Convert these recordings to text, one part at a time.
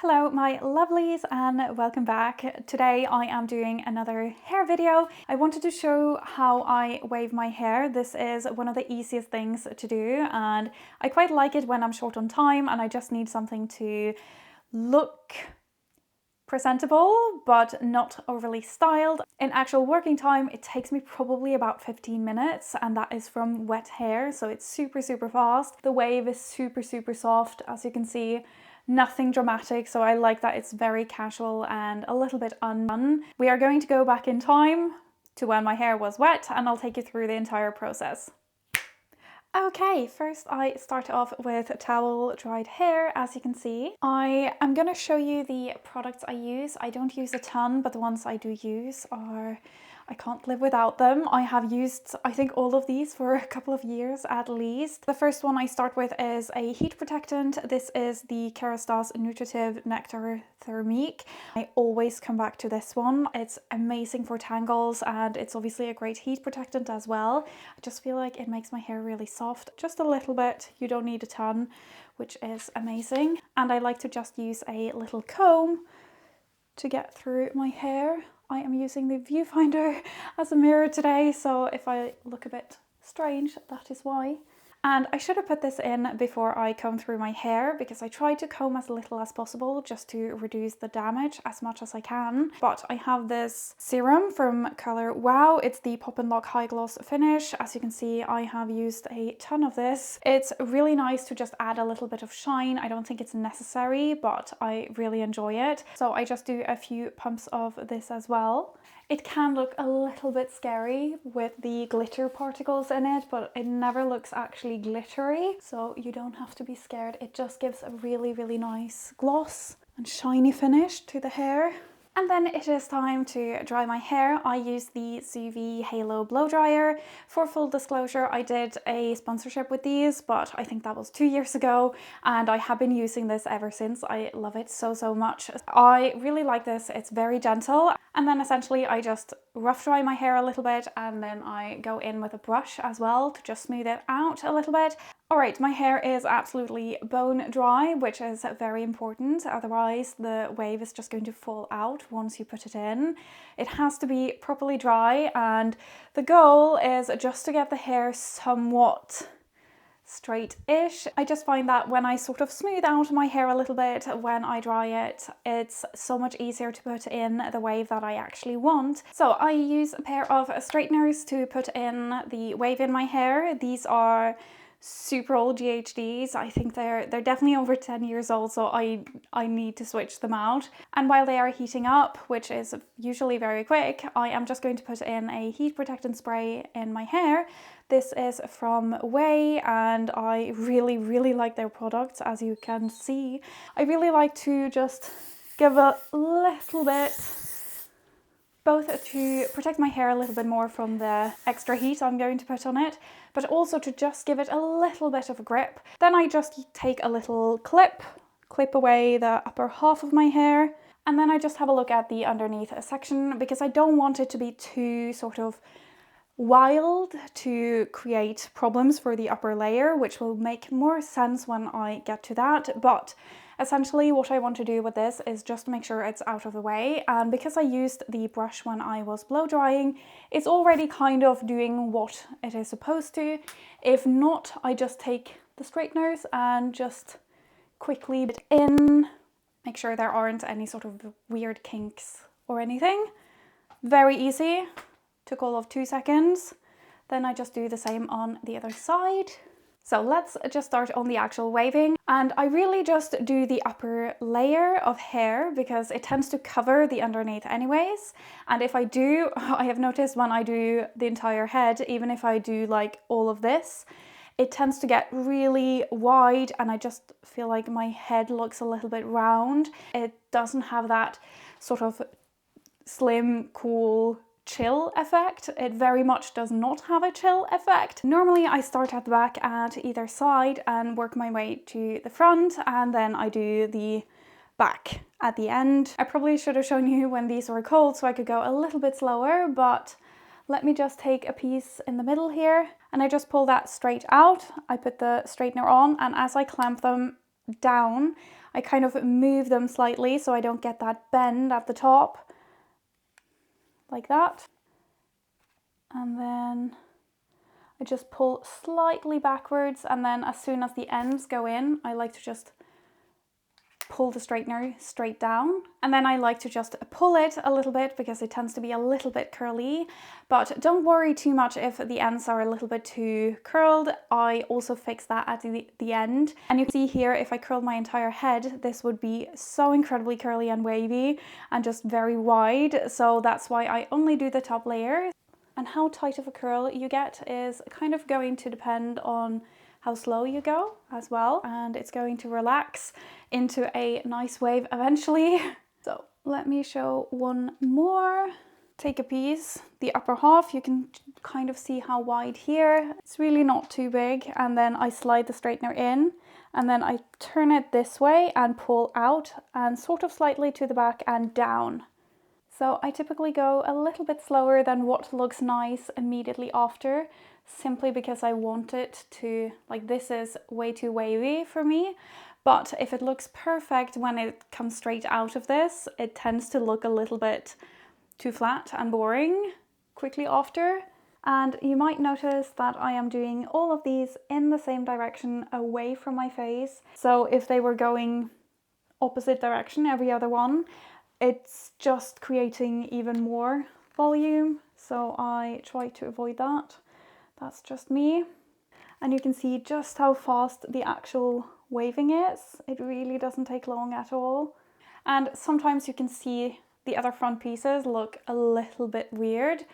Hello my lovelies and welcome back. Today I am doing another hair video. I wanted to show how I wave my hair. This is one of the easiest things to do and I quite like it when I'm short on time and I just need something to look presentable but not overly styled. In actual working time it takes me probably about 15 minutes and that is from wet hair, so it's super fast. The wave is super soft, as you can see. Nothing dramatic, so I like that it's very casual and a little bit undone. We are going to go back in time to when my hair was wet and I'll take you through the entire process. Okay, first I start off with towel dried hair. As you can see, I am going to show you the products I use. I don't use a ton, but the ones I do use are, I can't live without them. I have used, I think, all of these for a couple of years at least. The first one I start with is a heat protectant. This is the Kerastase Nutritive Nectar Thermique. I always come back to this one. It's amazing for tangles and it's obviously a great heat protectant as well. I just feel like it makes my hair really soft, just a little bit. You don't need a ton, which is amazing. And I like to just use a little comb to get through my hair. I am using the viewfinder as a mirror today, so if I look a bit strange, that is why. And I should have put this in before I comb through my hair because I try to comb as little as possible just to reduce the damage as much as I can. But I have this serum from color Wow. It's the Pop and Lock High Gloss Finish. As you can see, I have used a ton of this. It's really nice to just add a little bit of shine. I don't think it's necessary, but I really enjoy it. So I just do a few pumps of this as well. It can look a little bit scary with the glitter particles in it, but it never looks actually glittery, so you don't have to be scared. It just gives a really nice gloss and shiny finish to the hair. And then it is time to dry my hair. I use the Zuvi Halo Blow Dryer. For full disclosure, I did a sponsorship with these, but I think that was 2 years ago, and I have been using this ever since. I love it so much. I really like this. It's very gentle. And then essentially I just rough dry my hair a little bit and then I go in with a brush as well to just smooth it out a little bit. Alright, my hair is absolutely bone dry, which is very important, otherwise the wave is just going to fall out once you put it in. It has to be properly dry and the goal is just to get the hair somewhat straight-ish. I just find that when I sort of smooth out my hair a little bit when I dry it, it's so much easier to put in the wave that I actually want. So I use a pair of straighteners to put in the wave in my hair. These are super old GHDs. I think they're definitely over 10 years old, so I need to switch them out. And while they are heating up, which is usually very quick, I am just going to put in a heat protectant spray in my hair. This is from Ouai and I really like their products, as you can see. I really like to just give a little bit, both to protect my hair a little bit more from the extra heat I'm going to put on it, but also to just give it a little bit of a grip. Then I just take a little clip away the upper half of my hair, and then I just have a look at the underneath section because I don't want it to be too sort of wild to create problems for the upper layer, which will make more sense when I get to that. But essentially what I want to do with this is just to make sure it's out of the way, and because I used the brush when I was blow drying, it's already kind of doing what it is supposed to. If not, I just take the straighteners and just quickly put in, make sure there aren't any sort of weird kinks or anything. Very easy. Took all of 2 seconds. Then I just do the same on the other side. So let's just start on the actual waving. And I really just do the upper layer of hair because it tends to cover the underneath anyways. And if I do, I have noticed when I do the entire head, even if I do like all of this, it tends to get really wide and I just feel like my head looks a little bit round. It doesn't have that sort of slim, cool, chill effect. It very much does not have a chill effect. Normally I start at the back at either side and work my way to the front, and then I do the back at the end. I probably should have shown you when these were cold so I could go a little bit slower, but let me just take a piece in the middle here and I just pull that straight out. I put the straightener on and as I clamp them down, I kind of move them slightly so I don't get that bend at the top, like that. And then I just pull slightly backwards, and then as soon as the ends go in, I like to just pull the straightener straight down. And then I like to just pull it a little bit because it tends to be a little bit curly, but don't worry too much if the ends are a little bit too curled. I also fix that at the end. And you can see here, if I curled my entire head, this would be so incredibly curly and wavy and just very wide. So that's why I only do the top layer. And how tight of a curl you get is kind of going to depend on how slow you go as well, and it's going to relax into a nice wave eventually. So let me show one more. Take a piece, the upper half, you can kind of see how wide here. It's really not too big, and then I slide the straightener in, and then I turn it this way and pull out and sort of slightly to the back and down. So I typically go a little bit slower than what looks nice immediately after, simply because I want it to, like, this is way too wavy for me. But if it looks perfect when it comes straight out of this, it tends to look a little bit too flat and boring quickly after. And you might notice that I am doing all of these in the same direction away from my face. So if they were going opposite direction, every other one, it's just creating even more volume. So I try to avoid that. That's just me. And you can see just how fast the actual waving is. It really doesn't take long at all. And sometimes you can see the other front pieces look a little bit weird.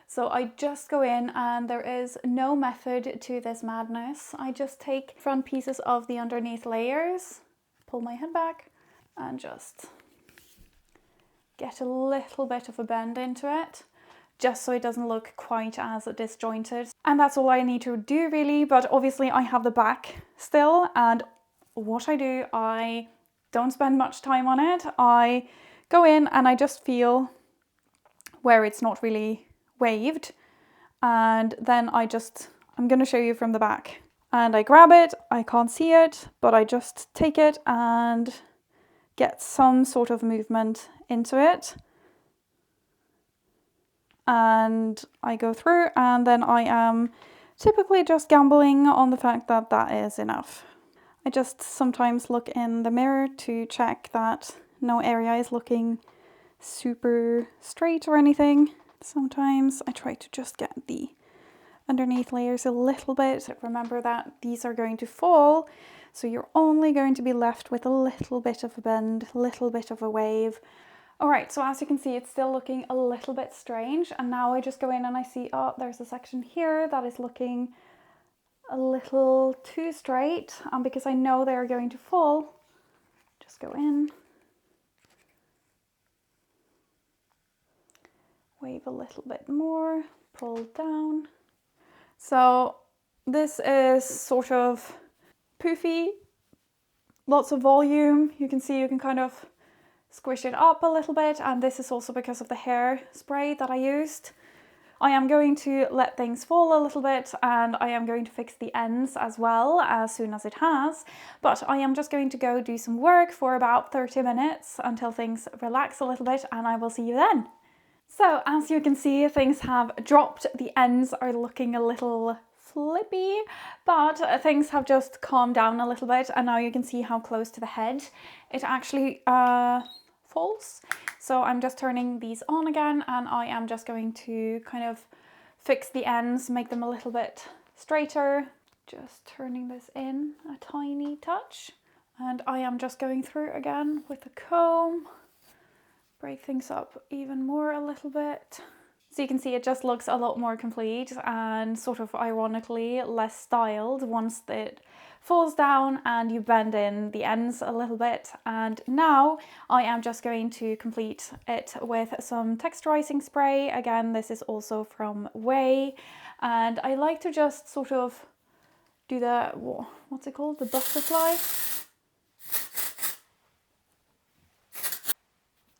So I just go in, and there is no method to this madness. I just take front pieces of the underneath layers, pull my head back, and just get a little bit of a bend into it, just so it doesn't look quite as disjointed. And that's all I need to do really, but obviously I have the back still, and what I do, I don't spend much time on it. I go in and I just feel where it's not really waved, and then I'm going to show you from the back. And I grab it, I can't see it, but I just take it and get some sort of movement into it. And I go through, and then I am typically just gambling on the fact that that is enough. I just sometimes look in the mirror to check that no area is looking super straight or anything. Sometimes I try to just get the underneath layers a little bit. Remember that these are going to fall, so you're only going to be left with a little bit of a bend, a little bit of a wave. Alright, so as you can see, it's still looking a little bit strange, and now I just go in and I see, oh, there's a section here that is looking a little too straight, and because I know they're going to fall, just go in, wave a little bit more, pull down. So this is sort of poofy, lots of volume. You can see you can kind of squish it up a little bit, and this is also because of the hair spray that I used. I am going to let things fall a little bit, and I am going to fix the ends as well as soon as it has, but I am just going to go do some work for about 30 minutes until things relax a little bit, and I will see you then. So as you can see, things have dropped, the ends are looking a little flippy, but things have just calmed down a little bit, and now you can see how close to the head it actually falls. So I'm just turning these on again, and I am just going to kind of fix the ends, make them a little bit straighter. Just turning this in a tiny touch, and I am just going through again with the comb, break things up even more a little bit. So you can see it just looks a lot more complete and sort of ironically less styled once it falls down and you bend in the ends a little bit. And now I am just going to complete it with some texturising spray. Again, this is also from Ouai, and I like to just sort of do the, what's it called? The butterfly.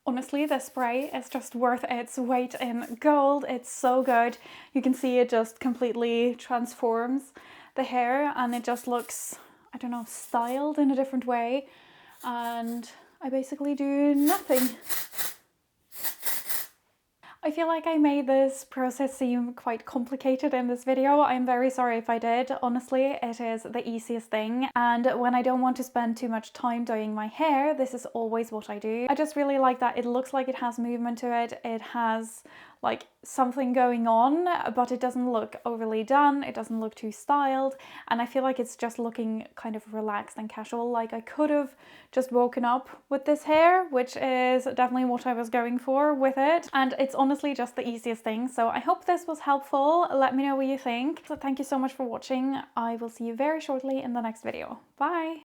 Honestly, this spray is just worth its weight in gold. It's so good. You can see it just completely transforms the hair, and it just looks, I don't know, styled in a different way. and I basically do nothing. I feel like I made this process seem quite complicated in this video. I'm very sorry if I did. Honestly, it is the easiest thing. And when I don't want to spend too much time doing my hair, this is always what I do. I just really like that it looks like it has movement to it. It has like something going on, but it doesn't look overly done. It doesn't look too styled. And I feel like it's just looking kind of relaxed and casual. Like I could have just woken up with this hair, which is definitely what I was going for with it. And it's honestly just the easiest thing. So I hope this was helpful. Let me know what you think. So thank you so much for watching. I will see you very shortly in the next video. Bye.